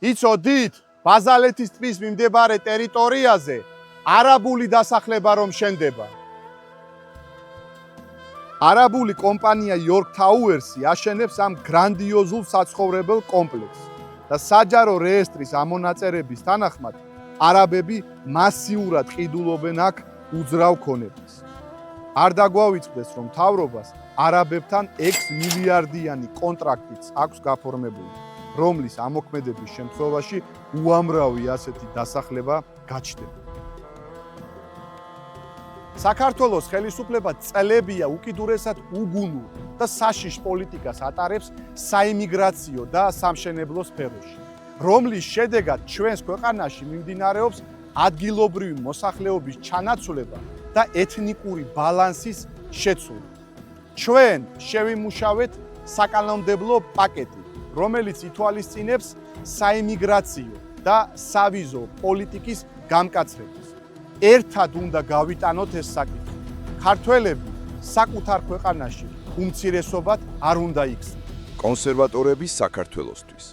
იცოდით, ბაზალეთის ტბის მიმდებარე ტერიტორიაზე არაბული დასახლება რომ შენდება. არაბული კომპანია York Towers-ი აშენებს ამ გრანდიოზულ საცხოვრებელ კომპლექსს და საჯარო რეესტრის ამონაწერების თანახმად არაბები მასიურად ყიდულობენ აქ უძრავ ქონებას. არ დაგვავიწყდეს, რომ მთავრობას არაბებთან 6 მილიარდიანი კონტრაქტიც აქვს გაფორმებული, რომლის ამოქმედების შემთხვევაში უამრავი ასეთი დასახლება გაჩნდება. საქართველოს ხელისუფლება წლებია უკიდურესად უგუნურ და საშიშ პოლიტიკას ატარებს საიმიგრაციო და სამშენებლო სფეროში, რომლის შედეგად ჩვენს ქვეყანაში მიმდინარეობს ადგილობრივი მოსახლეობის ჩანაცვლება და ეთნიკური ბალანსის შეცვლა. ჩვენ შევიმუშავეთ საკანონმდებლო პაკეტი, რომელიც ითვალისწინებს საიმიგრაციო და სავიზო პოლიტიკის გამკაცრებას. ერთად უნდა გავიტანოთ ეს საკითხი. ქართველები საკუთარ ქვეყანაში უმცირესობად არ უნდა იქცნენ. კონსერვატორების საქართველოსთვის